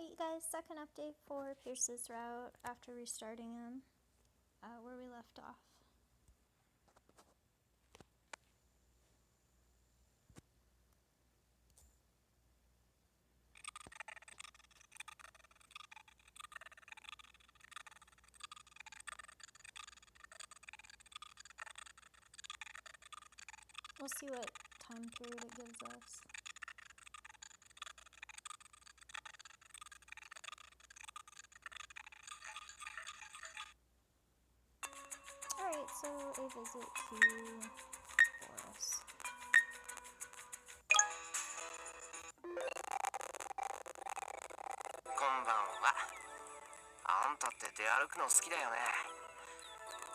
Alright, you guys, second update for Pierce's route after restarting him, where we left off. We'll see what time period it gives us. Alright, so a visit to Boris. こんばんは。あんたって出歩くの好きだよね。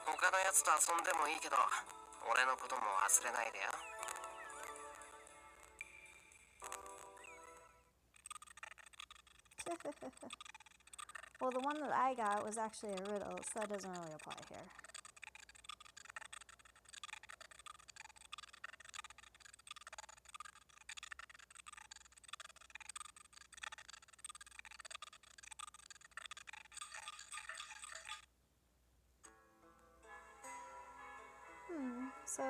他のやつと遊んでもいいけど、俺のことも忘れないでよ。Well, the one that I got was actually a riddle, so that doesn't really apply here. So...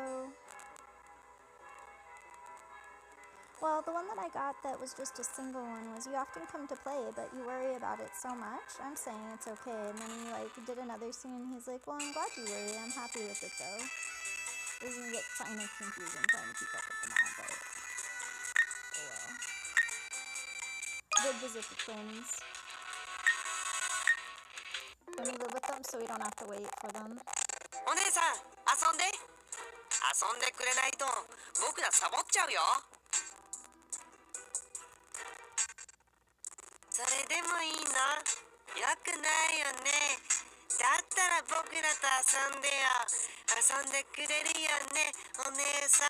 Well, the one that I got that was just a single one was you often come to play, but you worry about it so much. I'm saying it's okay. And then he, did another scene, and he's like, well, I'm glad you worry. I'm happy with it, though. It was going to get kind of confusing trying to keep up with them all, but... Oh, well. Did visit the twins. And we live with them, so we don't have to wait for them. お姉さん、遊んで。遊んでくれないと、僕らサボっちゃうよ。それでもいいの？よくないよね。だったら僕らと遊んでよ。遊んでくれるよね、お姉さ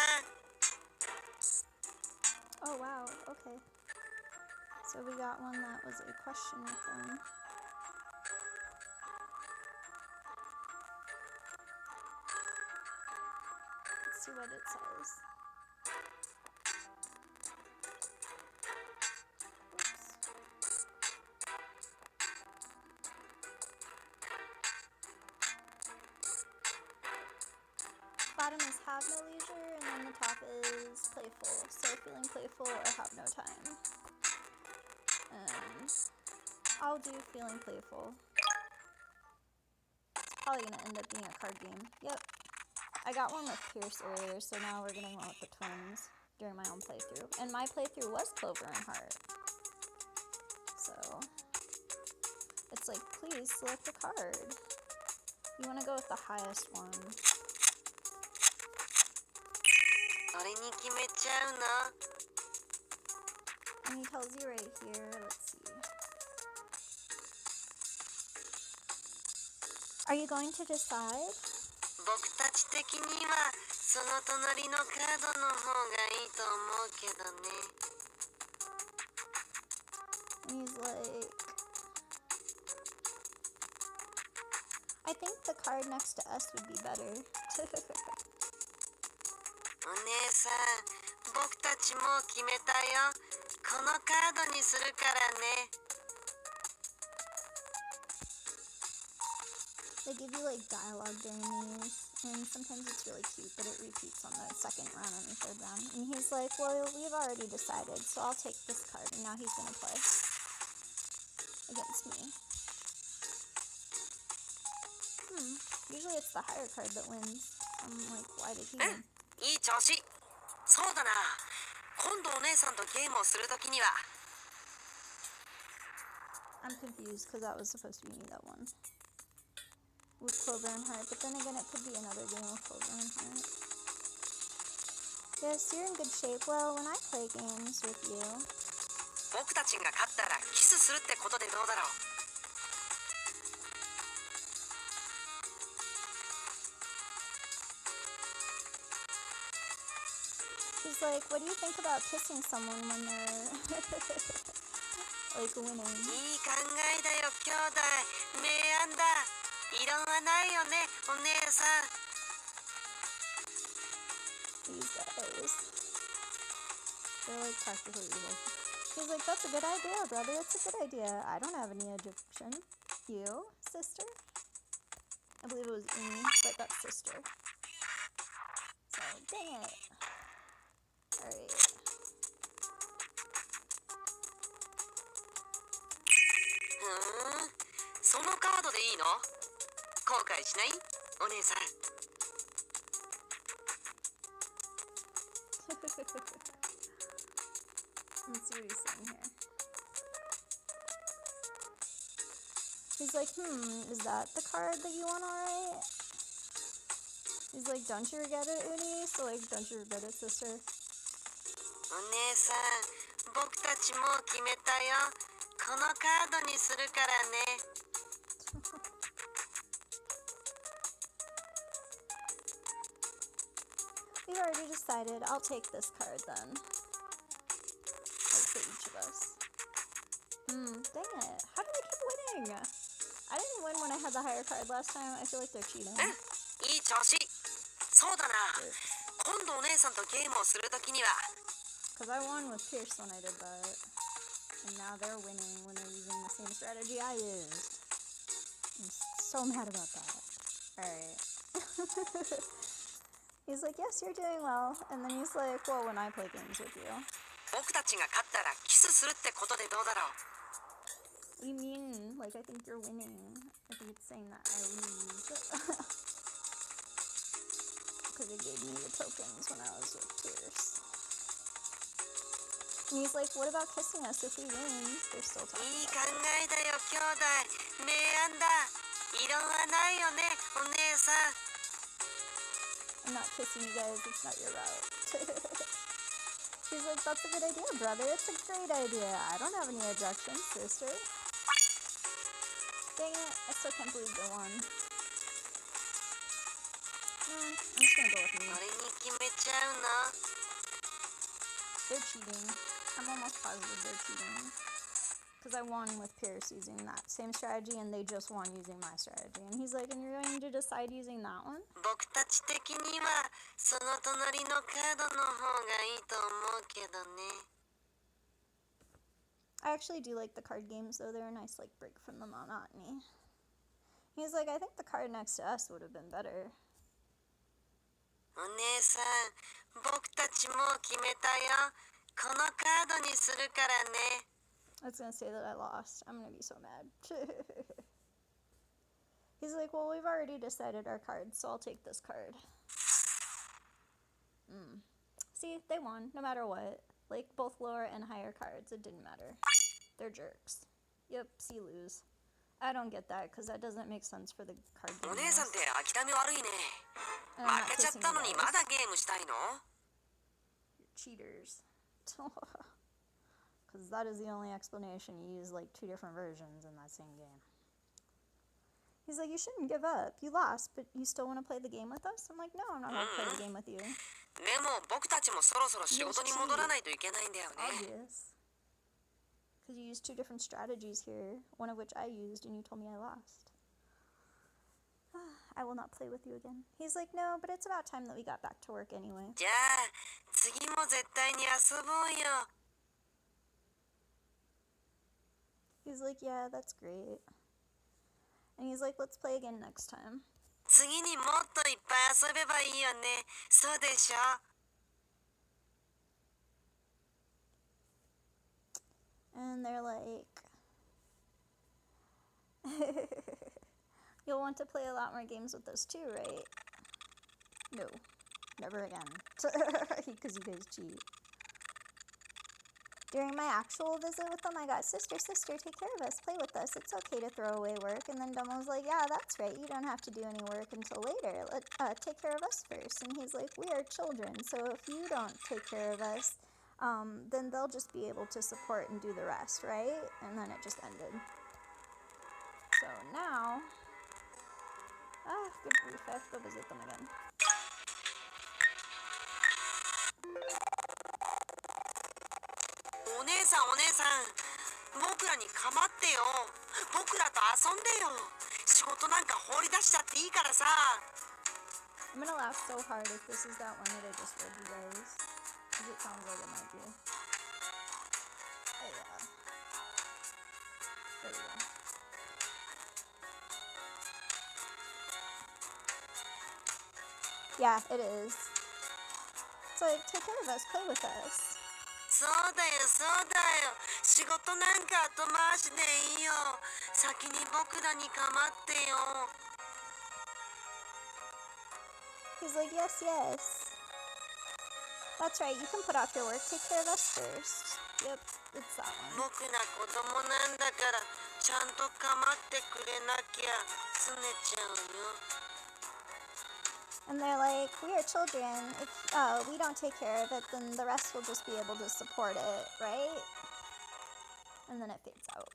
ん。Oh, wow. Okay. So we got one that was a question with them. Let's see what it says. Bottom is have no leisure, and then the top is playful. So feeling playful or have no time. I'll do feeling playful. It's probably gonna end up being a card game. Yep. I got one with Pierce earlier, so now we're getting one with the twins during my own playthrough. And my playthrough was Clover and Heart. So it's like, please select a card. You want to go with the highest one. それに決めちゃうの? And he tells you right here, let's see. Are you going to decide? 僕たち的にはその隣のカードの方がいいと思うけどね。And he's like, I think the card next to us would be better. お姉さん、僕たちもう決めたよ。このカードにするからね。They give you dialogue during these, and sometimes it's really cute, but it repeats on the second round and the third round. And he's like, well, we've already decided, so I'll take this card, and now he's gonna play against me. Usually it's the higher card that wins. I'm like, why did he win? いい調子。そうだな。今度お姉さんとゲームをするときには。I'm confused because that was supposed to be me that won. With Clover and Heart, but then again it could be another game with Clover and Heart. Yes, you're in good shape. Well, when I play games with you... 僕たちが勝ったらキスするってことでどうだろう? He's like, what do you think about kissing someone when they're winning? いい考えだよ、兄弟。明暗だ。異論はないよね、お姉さん。These guys. They're practically evil. He's like, that's a good idea, brother. It's a good idea. I don't have any addiction. You, sister? I believe it was Umi, but that's sister. So, dang it. Alright. そのカードでいいの？後悔しない？お姉さん。Let's see what he's saying here. He's like, is that the card that you want, alright? He's like, don't you regret it, Uni? So like, don't you regret it, sister? お姉さん、僕たちもう決めたよ。このカードにするからね。We've already decided. I'll take this card then. Like for each of us. Dang it. How do they keep winning? I didn't win when I had the higher card last time. I feel like they're cheating. いい調子。そうだな。今度お姉さんとゲームをするときには。Because I won with Pierce when I did that. And now they're winning when they're using the same strategy I used. I'm so mad about that. Alright. He's like, yes, you're doing well. And then he's like, well, when I play games with you. 僕たちが勝ったらキスするってことでどうだろう？ What do you mean? Like, I think you're winning. I think it's saying that I lose. Because it gave me the tokens when I was with Pierce. And he's like, what about kissing us if we win? They're still talking いい about 考 it. えだよ、兄弟。明暗だ。異論はないよね、お姉さん。I'm not kissing you guys, it's not your route. He's like, that's a good idea, brother. It's a great idea. I don't have any objections, sister. Dang it, I still can't believe they won. I'm just gonna go with me. 俺に決めちゃうの？ They're cheating. I'm almost positive they're cheating. Because I won with Pierce using that same strategy, and they just won using my strategy. And he's like, and you're going to decide using that one? 僕たち的にはその隣のカードの方がいいと思うけどね。 I actually do like the card games, though. They're a nice, like, break from the monotony. He's like, I think the card next to us would have been better. お姉さん、僕たちもう決めたよ。このカードにするからね。 I was gonna say that I lost. I'm gonna be so mad. He's like, well, we've already decided our cards, so I'll take this card. See, they won, no matter what. Like, both lower and higher cards, it didn't matter. They're jerks. Yep, see, lose. I don't get that, because that doesn't make sense for the card お game. 姉さんって諦め悪いね。 And I'm 負 not けちゃっ kissing た you のにま guys. だゲームしたいの？ You're cheaters. Because that is the only explanation. You use, like, 2 different versions in that same game. He's like, you shouldn't give up. You lost, but you still want to play the game with us? I'm like, no, I'm not going to play the game with you. でも僕たちもそろそろ仕事に戻らないといけないんだよね。 Obvious. Because you used 2 different strategies here, one of which I used, and you told me I lost. I will not play with you again. He's like, no, but it's about time that we got back to work anyway. じゃあ次も絶対に遊ぼうよ。 He's like, yeah, that's great. And he's like, let's play again next time. 次にもっといっぱい遊べばいいよね。そうでしょ？ And they're like, you'll want to play a lot more games with us too, right? No, never again. Because you guys cheat. During my actual visit with them, I got, sister, take care of us, play with us. It's okay to throw away work. And then Dumbo's like, yeah, that's right. You don't have to do any work until later. Take care of us first. And he's like, we are children, so if you don't take care of us, then they'll just be able to support and do the rest, right? And then it just ended. So now, good grief, I have to go visit them again. お姉さんお姉さん、僕らに構ってよ。僕らと遊んでよ。仕事なんか放り出しちゃっていいからさ。 I'm gonna laugh so hard if this is that one that I just read you guys. Because it sounds like it might be. Yeah, it is. It's like, take care of us, play with us. そうだよそうだよ、仕事なんか後回しでいいよ。先に僕らに構ってよ。 He's like, yes, yes. That's right, you can put off your work, take care of us first. Yep, it's that one. 僕ら子供なんだからちゃんと構ってくれなきゃ拗ねちゃうよ。 And they're like, we are children. If we don't take care of it, then the rest will just be able to support it, right? And then it fades out.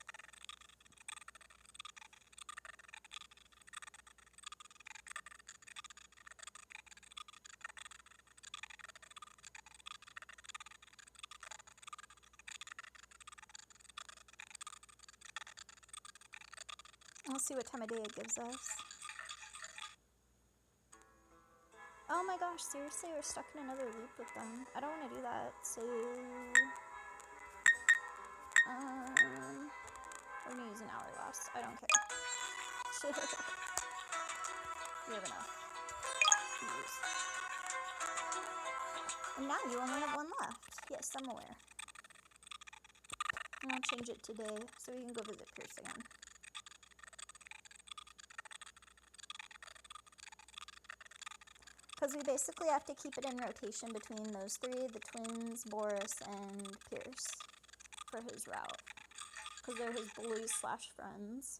We'll see what time of day it gives us. Oh my gosh, seriously, we're stuck in another loop with them. I don't want to do that, so... we're gonna use an hourglass. I don't care. We have enough to use. And now you only have one left. Yes, I'm aware. And I'll change it today so we can go visit Pierce again. Because we basically have to keep it in rotation between those three, the twins, Boris, and Pierce, for his route. Because they're his bullies / friends.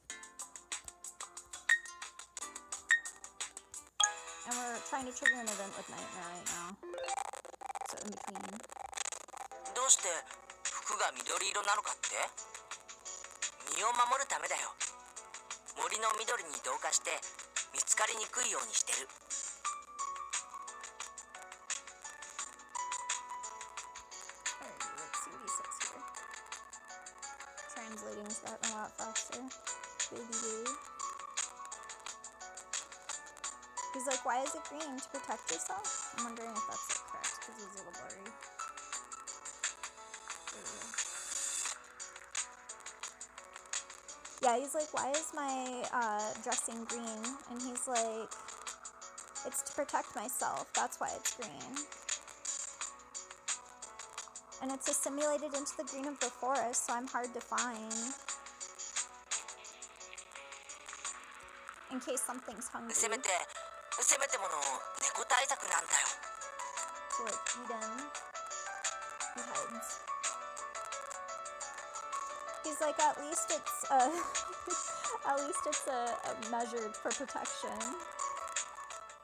And we're trying to trigger an event with Nightmare right now. So in between. どうして服が緑色なのかって？身を守るためだよ。森の緑に同化して見つかりにくいようにしてる。 Translating's gotten a lot faster. Baby Dave. He's like, why is it green? To protect yourself? I'm wondering if that's like correct, because he's a little blurry. Yeah, he's like, why is my dressing green? And he's like, it's to protect myself. That's why it's green. And it's assimilated into the green of the forest, so I'm hard to find. In case something's hungry. せめてもの猫対策なんだよ。 To like eat him. He hides. He's like, at least it's a measured for protection.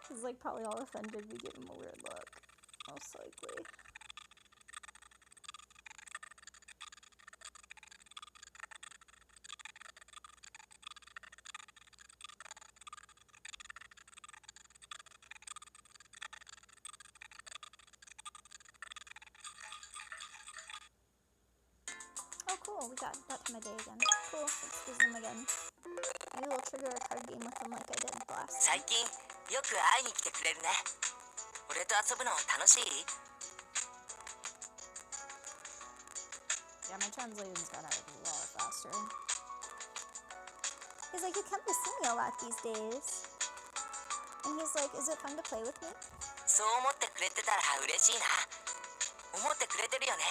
He's like probably all offended we give him a weird look. Most likely. Oh cool, we got that time of day again. Cool, let's visit him again. Maybe we'll trigger a card game with him like I did last time. 最近よく会いに来てくれるね。俺と遊ぶの楽しい？ Yeah, my translating's got out a lot faster. He's like, you come to see me a lot these days. And he's like, is it fun to play with me? そう思ってくれてたら嬉しいな。思ってくれてるよね。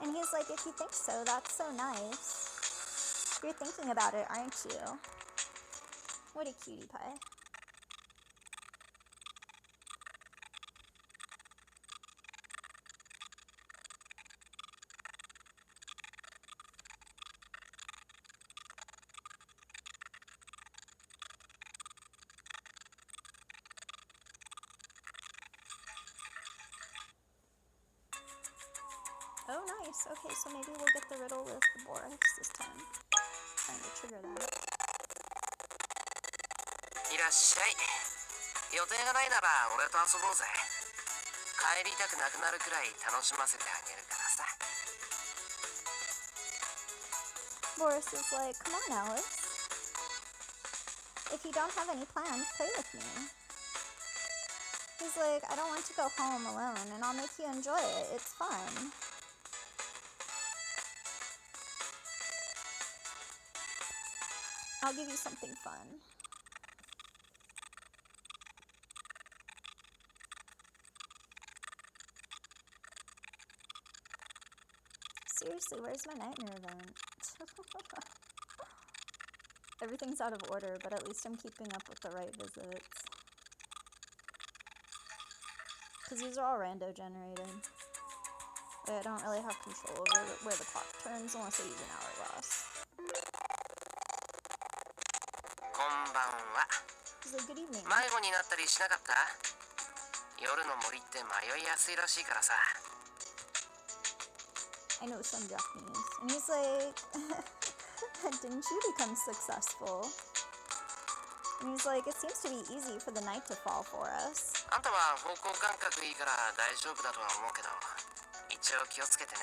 And he's like, if you think so, that's so nice. You're thinking about it, aren't you? What a cutie pie. Oh, nice. Okay, so maybe we'll get the riddle with the Boris this time. Trying to trigger that. いらっしゃい。予定がないなら俺と遊ぼうぜ。帰りたくなくなるくらい楽しませてあげるからさ。 Boris is like, come on, Alice. If you don't have any plans, play with me. He's like, I don't want to go home alone, and I'll make you enjoy it. It's fun. I'll give you something fun. Seriously, where's my nightmare event? Everything's out of order, but at least I'm keeping up with the right visits. Because these are all rando generated. I don't really have control over where the clock turns unless I use an hourglass. こんばんは。 He's like, good evening. 迷子になったりしなかった？夜の森って迷いやすいらしいからさ。 I know some Japanese. And he's like, didn't you become successful? And he's like, it seems to be easy for the night to fall for us. あんたは方向感覚いいから大丈夫だとは思うけど、一応気をつけてね。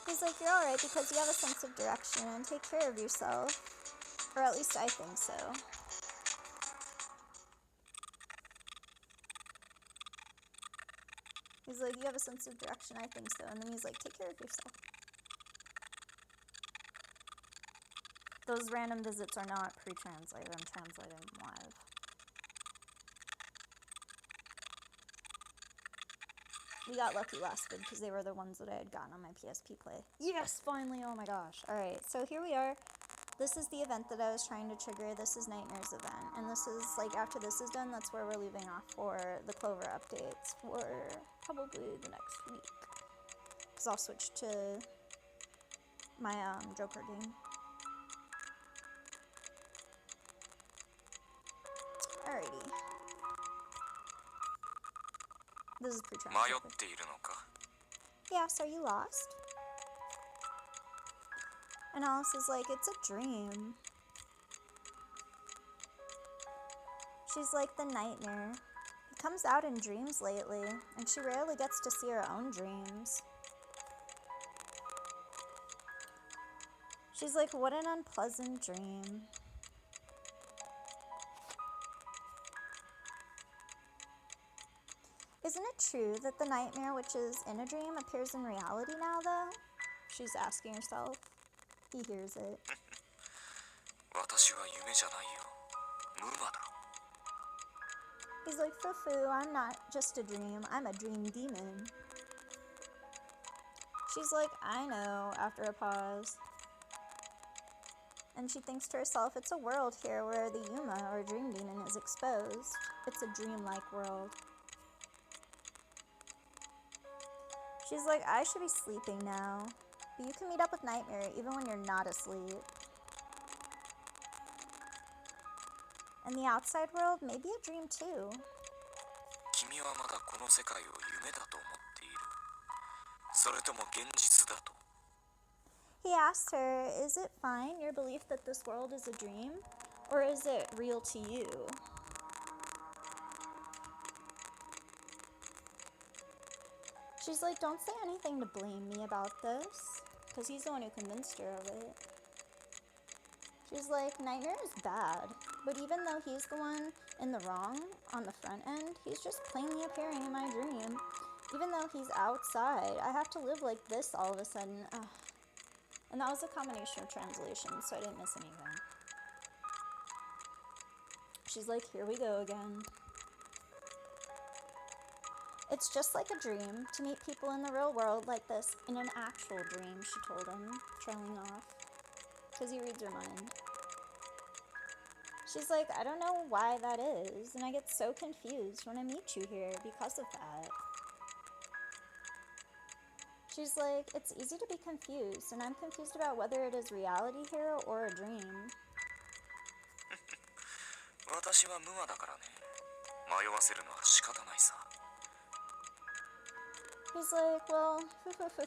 He's like, you're alright because you have a sense of direction and take care of yourself. Or at least I think so. He's like, you have a sense of direction, I think so. And then he's like, take care of yourself. Those random visits are not pre-translated. I'm translating live. We got lucky last vid because they were the ones that I had gotten on my PSP play. Yes, finally! Oh my gosh. Alright, so here we are. This is the event that I was trying to trigger. This is Nightmare's event. And this is, like, after this is done, that's where we're leaving off for the Clover updates for probably the next week. Because I'll switch to my Joker game. Alrighty. This is pre-translated. Yes, are you lost? And Alice is like, it's a dream. She's like the nightmare. He comes out in dreams lately, and she rarely gets to see her own dreams. She's like, what an unpleasant dream. Isn't it true that the nightmare which is in a dream appears in reality now, though? She's asking herself. He hears it. He's like, Fufu, I'm not just a dream, I'm a dream demon. She's like, I know, after a pause. And she thinks to herself, it's a world here where the Yuma, or dream demon, is exposed. It's a dreamlike world. She's like, I should be sleeping now. But you can meet up with Nightmare even when you're not asleep. And the outside world may be a dream too. He asks her, is it fine, your belief that this world is a dream? Or is it real to you? She's like, don't say anything to blame me about this. Because he's the one who convinced her of it. She's like, Nightmare is bad. But even though he's the one in the wrong on the front end, he's just plainly appearing in my dream. Even though he's outside, I have to live like this all of a sudden. Ugh. And that was a combination of translations, so I didn't miss anything. She's like, here we go again. It's just like a dream to meet people in the real world like this in an actual dream, she told him, trailing off. Because he reads her mind. She's like, I don't know why that is, and I get so confused when I meet you here because of that. She's like, it's easy to be confused, and I'm confused about whether it is reality here or a dream. He's like, well,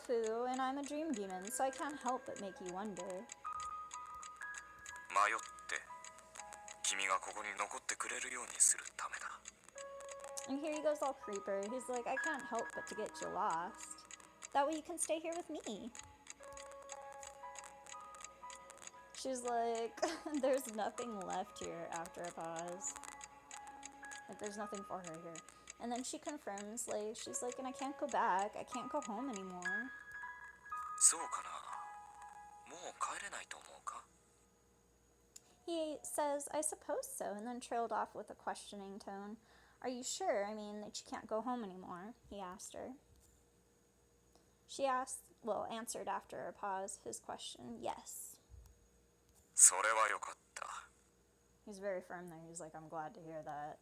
foo, and I'm a dream demon, so I can't help but make you wonder. And here he goes all creeper. He's like, I can't help but to get you lost. That way you can stay here with me. She's like, there's nothing left here after a pause. Like, there's nothing for her here. And then she confirms, like, she's like, and I can't go back. I can't go home anymore. そうかな。もう帰れないと思うか？ He says, I suppose so, and then trailed off with a questioning tone. Are you sure? I mean, that you can't go home anymore? He asked her. She answered after a pause his question, yes. それはよかった。 He's very firm there. He's like, I'm glad to hear that.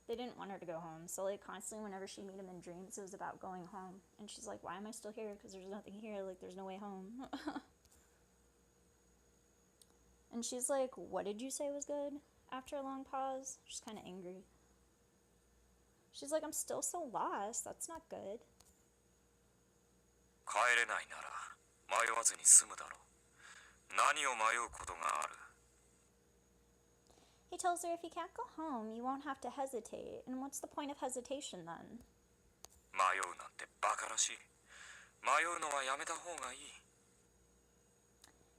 They didn't want her to go home, so like constantly whenever she'd meet him in dreams, it was about going home. And she's like, why am I still here? Because there's nothing here. Like, there's no way home. And she's like, what did you say was good? After a long pause, she's kind of angry. She's like, I'm still so lost. That's not good. 帰れないなら迷わずに済むだろう。何を迷うことがある？ He tells her if you can't go home, you won't have to hesitate. And what's the point of hesitation then? 迷うなんてバカらしい。迷うのはやめた方がいい。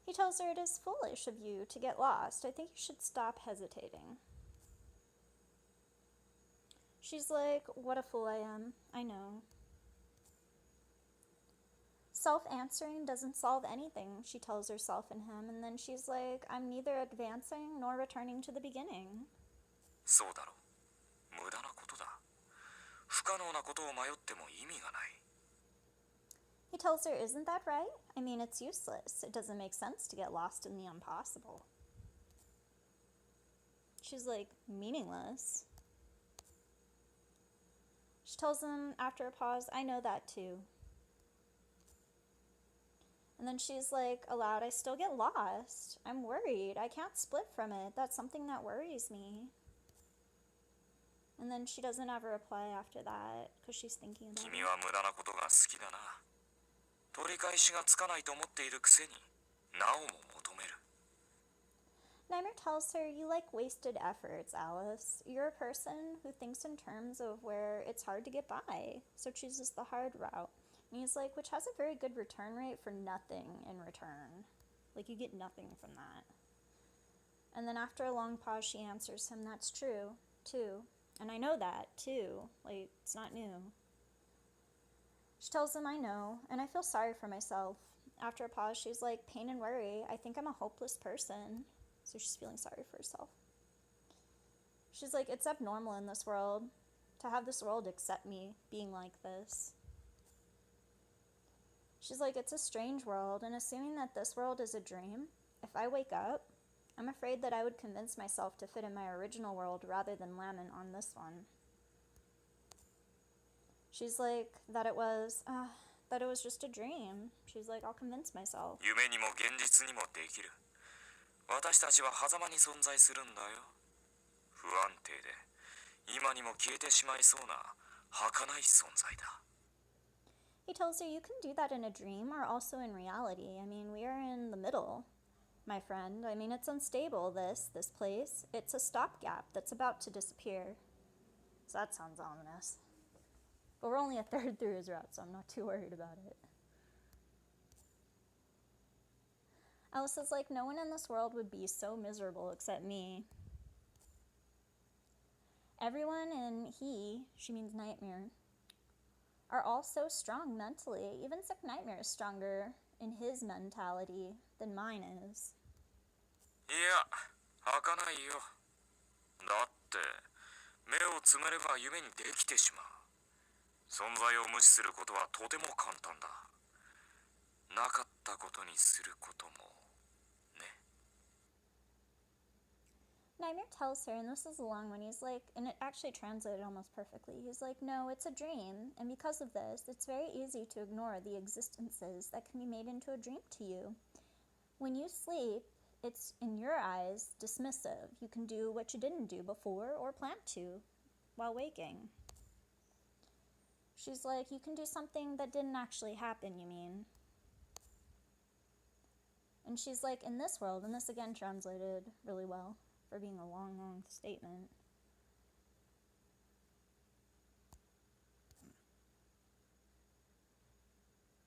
He tells her it is foolish of you to get lost. I think you should stop hesitating. She's like, what a fool I am. I know. Self-answering doesn't solve anything, she tells herself and him, and then she's like, I'm neither advancing nor returning to the beginning. そうだろう。無駄なことだ。不可能なことを迷っても意味がない。 He tells her, isn't that right? I mean, it's useless. It doesn't make sense to get lost in the impossible. She's like, meaningless. She tells him after a pause, I know that too. And then she's like, aloud, I still get lost. I'm worried. I can't split from it. That's something that worries me. And then she doesn't have a reply after that because she's thinking about it. 君は無駄なことが好きだな。取り返しがつかないと思っているくせに、なおも求める。 Nightmare tells her, you like wasted efforts, Alice. You're a person who thinks in terms of where it's hard to get by, so chooses the hard route. And he's like, which has a very good return rate for nothing in return. Like, you get nothing from that. And then after a long pause, she answers him, that's true, too. And I know that, too. Like, it's not new. She tells him, I know, and I feel sorry for myself. After a pause, she's like, pain and worry, I think I'm a hopeless person. So she's feeling sorry for herself. She's like, it's abnormal in this world to have this world accept me being like this. She's like, it's a strange world, and assuming that this world is a dream, if I wake up, I'm afraid that I would convince myself to fit in my original world rather than lament on this one. She's like, that it was just a dream. She's like, I'll convince myself. 夢にも現実にもできる。私たちは狭間に存在するんだよ。不安定で、今にも消えてしまいそうな儚い存在だ。 He tells her, you can do that in a dream or also in reality. I mean, we are in the middle, my friend. I mean, it's unstable, this place. It's a stopgap that's about to disappear. So that sounds ominous. But we're only a third through his route, so I'm not too worried about it. Alice is like, no one in this world would be so miserable except me. Everyone in she means Nightmare, are all so strong mentally. Even Sick Nightmare is stronger in his mentality than mine is. いや、儚いよ。だって、目をつむれば夢にできてしまう。存在を無視することはとても簡単だ。なかったことにすることも、ね。 Nightmare tells her, and this is a long one, he's like, and it actually translated almost perfectly. He's like, no, it's a dream, and because of this, it's very easy to ignore the existences that can be made into a dream to you. When you sleep, it's, in your eyes, dismissive. You can do what you didn't do before or plan to while waking. She's like, you can do something that didn't actually happen, you mean? And she's like, in this world, and this again translated really well for being a long, long statement.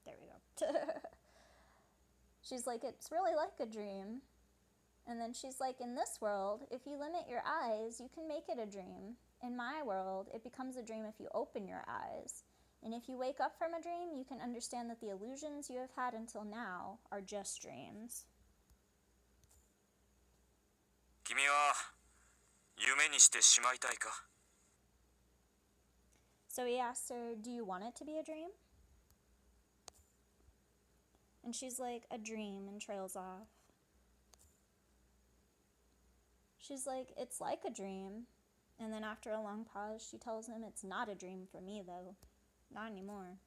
There we go. She's like, it's really like a dream. And then she's like, in this world, if you limit your eyes, you can make it a dream. In my world, it becomes a dream if you open your eyes. And if you wake up from a dream, you can understand that the illusions you have had until now are just dreams. 君は夢にしてしまいたいか? So he asks her, do you want it to be a dream? And she's like, a dream, and trails off. She's like, it's like a dream. And then after a long pause, she tells him it's not a dream for me, though. Not anymore.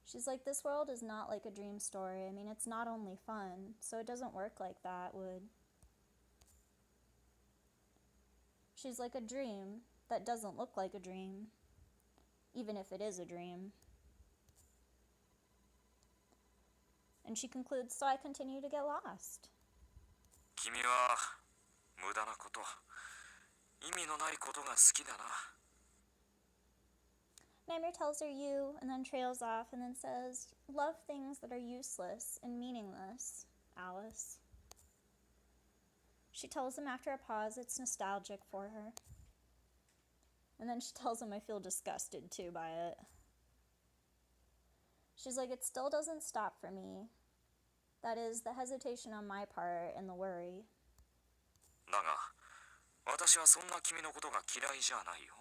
She's like, this world is not like a dream story. I mean, it's not only fun, so it doesn't work like that would. She's like, a dream that doesn't look like a dream, even if it is a dream. And she concludes, so I continue to get lost. 君は無駄なこと、意味のないことが好きだな。Nightmare tells her you, and then trails off, and then says, love things that are useless and meaningless, Alice. She tells him after a pause it's nostalgic for her. And then she tells him I feel disgusted too by it. She's like, it still doesn't stop for me. That is, the hesitation on my part and the worry. だが、私はそんな君のことが嫌いじゃないよ。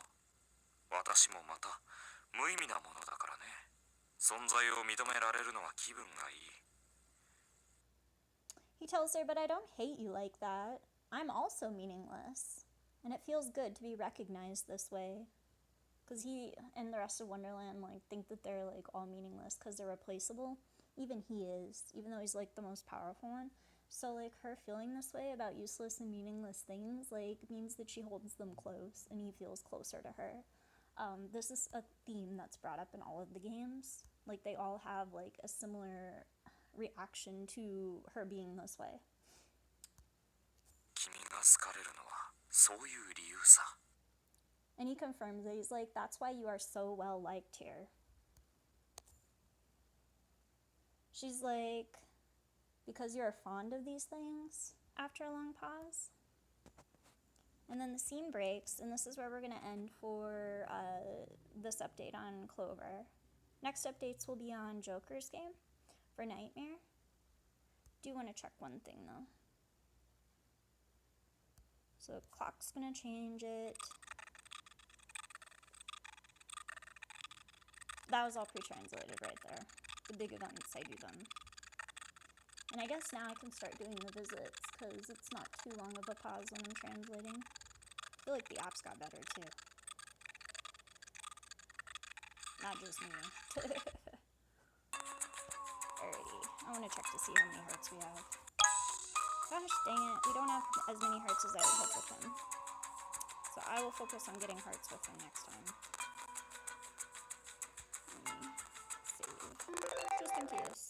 私もまた無意味なものだからね。存在を認められるのは気分がいい。He tells her, but I don't hate you like that. I'm also meaningless. And it feels good to be recognized this way. Because he and the rest of Wonderland think that they're all meaningless because they're replaceable. Even he is, even though he's the most powerful one. So her feeling this way about useless and meaningless things means that she holds them close and he feels closer to her. This is a theme that's brought up in all of the games. They all have a similar reaction to her being this way. 君が好かれるのはそういう理由さ。 And he confirms that he's like, that's why you are so well liked here. She's like, because you're fond of these things, after a long pause. And then the scene breaks, and this is where we're going to end for this update on Clover. Next updates will be on Joker's game for Nightmare. Do want to check one thing, though. So the clock's going to change it. That was all pre-translated right there. The big events, I do them. And I guess now I can start doing the visits, because it's not too long of a pause when I'm translating. I feel like the apps got better, too. Not just me. Alrighty, I want to check to see how many hearts we have. Gosh dang it, we don't have as many hearts as I would hope with him. So I will focus on getting hearts with him next time. Let me save. Just in case.